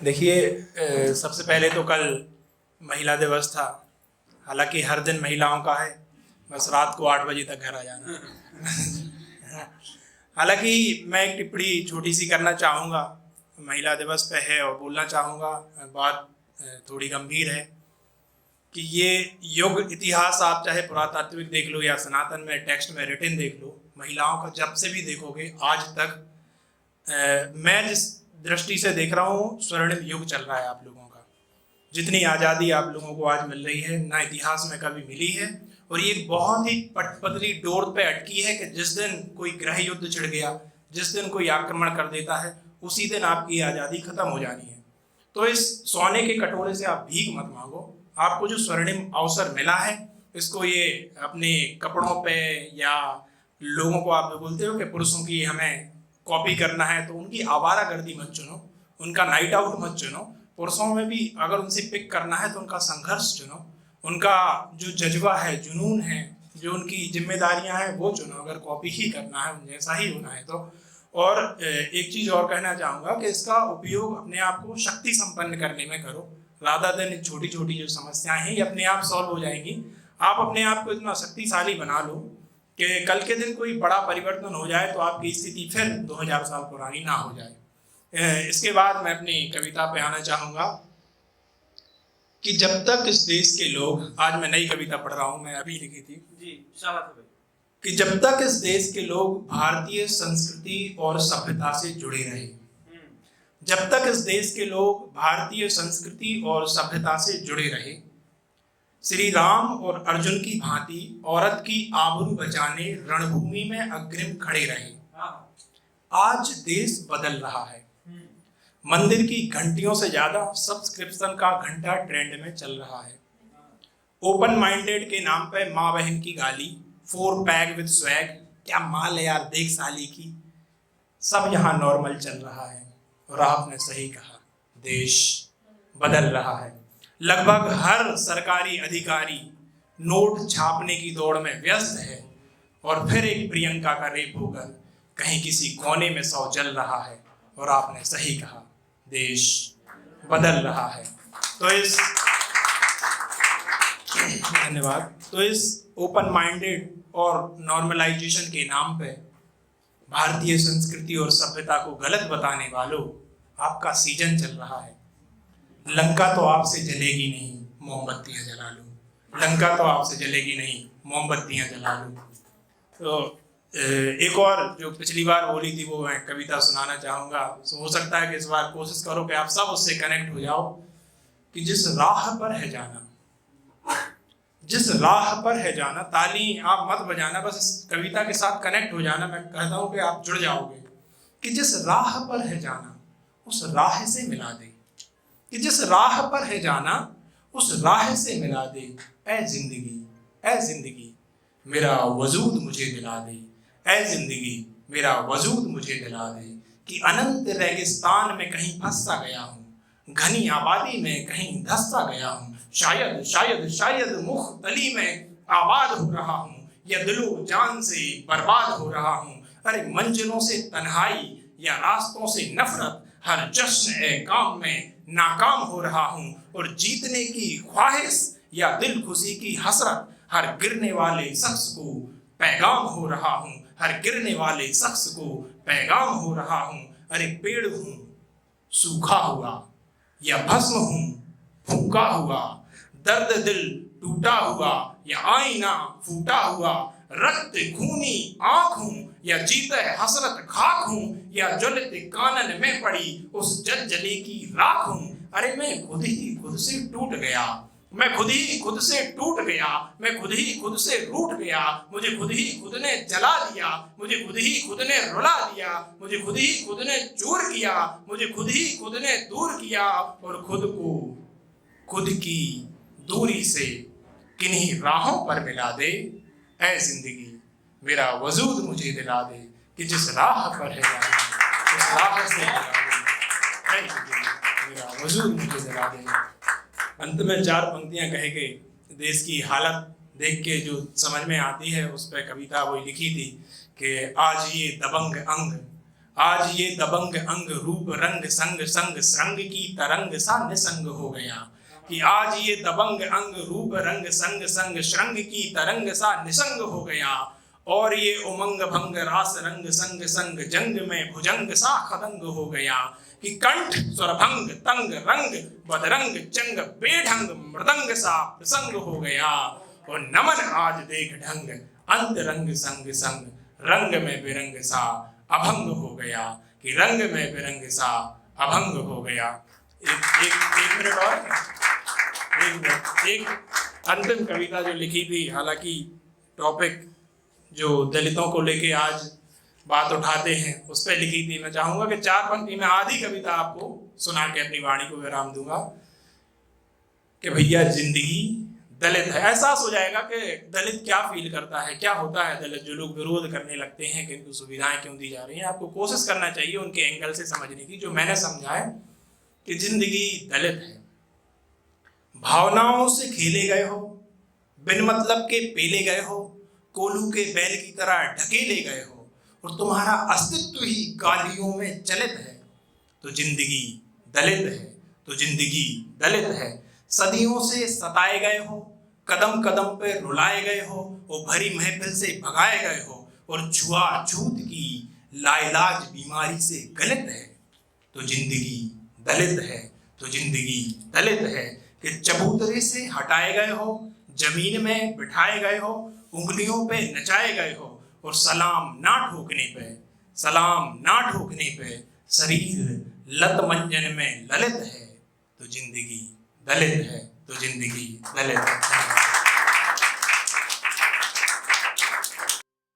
देखिए, सबसे पहले तो कल महिला दिवस था। हालांकि हर दिन महिलाओं का है, बस रात को 8 बजे तक घर आ जाना। हालांकि मैं एक टिप्पणी छोटी सी करना चाहूँगा, महिला दिवस पे है और बोलना चाहूँगा। बात थोड़ी गंभीर है कि ये युग इतिहास आप चाहे पुरातात्विक देख लो या सनातन में टेक्स्ट में रिटन देख लो, महिलाओं का जब से भी देखोगे आज तक मैं जिस दृष्टि से देख रहा हूँ, स्वर्णिम युग चल रहा है आप लोगों का। जितनी आज़ादी आप लोगों को आज मिल रही है ना इतिहास में कभी मिली है, और ये बहुत ही पटपतली डोर पे अटकी है कि जिस दिन कोई गृह युद्ध छिड़ गया, जिस दिन कोई आक्रमण कर देता है, उसी दिन आपकी आज़ादी खत्म हो जानी है। तो इस सोने के कटोरे से आप भीख मत मांगो। आपको जो स्वर्णिम अवसर मिला है, इसको ये अपने कपड़ों पे या लोगों को आप बोलते हो कि पुरुषों की हमें कॉपी करना है, तो उनकी आवारागर्दी मत चुनो, उनका नाइट आउट मत चुनो। पुरुषों में भी अगर उनसे पिक करना है तो उनका संघर्ष चुनो, उनका जो जज्बा है, जुनून है, जो उनकी जिम्मेदारियां हैं वो चुनो। अगर कॉपी ही करना है, उन जैसा ही होना है तो। और एक चीज़ और कहना चाहूँगा कि इसका उपयोग अपने आप को शक्ति संपन्न करने में करो, राधा दिन छोटी छोटी जो समस्याएं हैं ये अपने आप सॉल्व हो जाएंगी। आप अपने आप को इतना शक्तिशाली बना लो कि कल के दिन कोई बड़ा परिवर्तन हो जाए तो आपकी स्थिति फिर 2000 साल पुरानी ना हो जाए। इसके बाद मैं अपनी कविता पे आना चाहूँगा कि जब तक इस देश के लोग, आज मैं नई कविता पढ़ रहा हूँ, मैं अभी लिखी थी जी, शाबाश भाई। कि जब तक इस देश के लोग भारतीय संस्कृति और सभ्यता से जुड़े रहे, जब तक इस देश के लोग भारतीय संस्कृति और सभ्यता से जुड़े रहे, श्री राम और अर्जुन की भांति औरत की आबरू बचाने रणभूमि में अग्रिम खड़े रहे। आज देश बदल रहा है, मंदिर की घंटियों से ज्यादा सब्सक्रिप्शन का घंटा ट्रेंड में चल रहा है। ओपन माइंडेड के नाम पे माँ बहन की गाली, 4 पैक विद स्वैग, क्या माल है यार देख साली की, सब यहाँ नॉर्मल चल रहा है। और आपने सही कहा, देश बदल रहा है। लगभग हर सरकारी अधिकारी नोट छापने की दौड़ में व्यस्त है, और फिर एक प्रियंका का रेप होकर कहीं किसी कोने में शव जल रहा है। और आपने सही कहा, देश बदल रहा है। तो इस धन्यवाद। तो इस ओपन माइंडेड और नॉर्मलाइजेशन के नाम पे भारतीय संस्कृति और सभ्यता को गलत बताने वालों, आपका सीजन चल रहा है। लंका तो आपसे जलेगी नहीं, मोमबत्तियां जला लो। लंका तो आपसे जलेगी नहीं, मोमबत्तियां जला लो। तो एक और जो पिछली बार बोली थी वो मैं कविता सुनाना चाहूँगा। हो सकता है कि इस बार कोशिश करो कि आप सब उससे कनेक्ट हो जाओ कि जिस राह पर है जाना, जिस राह पर है जाना, ताली आप मत बजाना, बस इस कविता के साथ कनेक्ट हो जाना। मैं कहता हूँ कि आप जुड़ जाओगे कि जिस राह पर है जाना उस राह से मिला दे, कि जिस राह पर है जाना उस राह से मिला दे। ऐ जिंदगी, ऐ जिंदगी मेरा वजूद मुझे दिला दे, ऐ जिंदगी मेरा वजूद मुझे दिला दे। कि अनंत रेगिस्तान में कहीं फंस सा गया हूँ, घनी आबादी में कहीं धंस सा गया हूँ। शायद शायद शायद मुख्तली में आबाद हो रहा हूँ, या दिलो जान से बर्बाद हो रहा हूँ। अरे मंजिलों से तन्हाई या रास्तों से नफरत, हर जश्न ए काम में नाकाम हो रहा हूँ। और जीतने की ख्वाहिश या दिल खुशी की हसरत, हर गिरने वाले शख्स को पैगाम हो रहा हूँ, हर गिरने वाले शख्स को पैगाम हो रहा हूँ। अरे पेड़ हूँ सूखा हुआ या भस्म हूँ फूका हुआ, दर्द दिल टूटा हुआ या आईना फूटा हुआ, रक्त खूनी आँख हूँ या जीते हसरत खाक हूँ, या ज्वलते कानन में पड़ी उस जलजले की राख हूँ। अरे मैं खुद ही खुद से टूट गया, मैं खुद ही खुद से टूट गया, मैं खुद ही खुद से रूठ गया। मुझे खुद ही खुद ने जला दिया, मुझे खुद ही खुद ने रुला दिया, मुझे खुद ही खुद ने चूर किया, मुझे खुद ही खुद ने दूर किया। और खुद को खुद की दूरी से किन्हीं राहों पर मिला दे। ऐ जिंदगी मेरा वजूद मुझे दिला दे, कि जिस राह पर है जाना उस राह से मिला दे। ऐ जिंदगी मेरा वजूद मुझे दिला दे। अंत में 4 पंक्तियां कह के देश की हालत देख के जो समझ में आती है उस पर कविता वही लिखी थी कि आज ये दबंग अंग, आज ये दबंग अंग रूप रंग संग संग श्रृंग की तरंग सा निसंग हो गया। कि आज ये दबंग अंग रूप रंग संग संग श्रृंग की तरंग सा निसंग हो गया। और ये उमंग भंग रास रंग संग संग जंग में भुजंग सा खदंग हो गया। कि कंठ स्वरभंग तंग रंग बदरंग चंग बेढंग मृदंग सा प्रसंग हो गया। और नमन आज देख ढंग अंत रंग संग संग रंग में बिरंग सा अभंग हो गया। कि रंग में बिरंग सा अभंग हो गया। एक मिनट और, एक अंतिम कविता जो लिखी थी, हालांकि टॉपिक जो दलितों को लेके आज बात उठाते हैं उस पर लिखी थी। मैं चाहूंगा कि 4 पंक्ति में आधी कविता आपको सुना के अपनी वाणी को विराम दूंगा। कि भैया जिंदगी दलित है। एहसास हो जाएगा कि दलित क्या फील करता है, क्या होता है दलित। जो लोग विरोध करने लगते हैं कि इनको सुविधाएं क्यों दी जा रही हैं, आपको कोशिश करना चाहिए उनके एंगल से समझने की। जो मैंने समझा है कि जिंदगी दलित है। भावनाओं से खेले गए हो, बिन मतलब के पेले गए हो, कोलू के बैल की तरह ढकेले गए हो, और तुम्हारा अस्तित्व ही गालियों में चलित है। तो जिंदगी दलित है, तो जिंदगी दलित है। सदियों से सताए गए हो, कदम कदम पे रुलाए गए हो, वो भरी महफिल से भगाए गए हो, और छुआछूत की लाइलाज बीमारी से गलित है। तो जिंदगी दलित है, तो जिंदगी दलित है। कि चबूतरे से हटाए गए हो, जमीन में बिठाए गए हो, उंगलियों पे नचाए गए हो, और सलाम ना ठोकने पे शरीर लत मंजन में ललित है। तो जिंदगी दलित है, तो जिंदगी दलित है।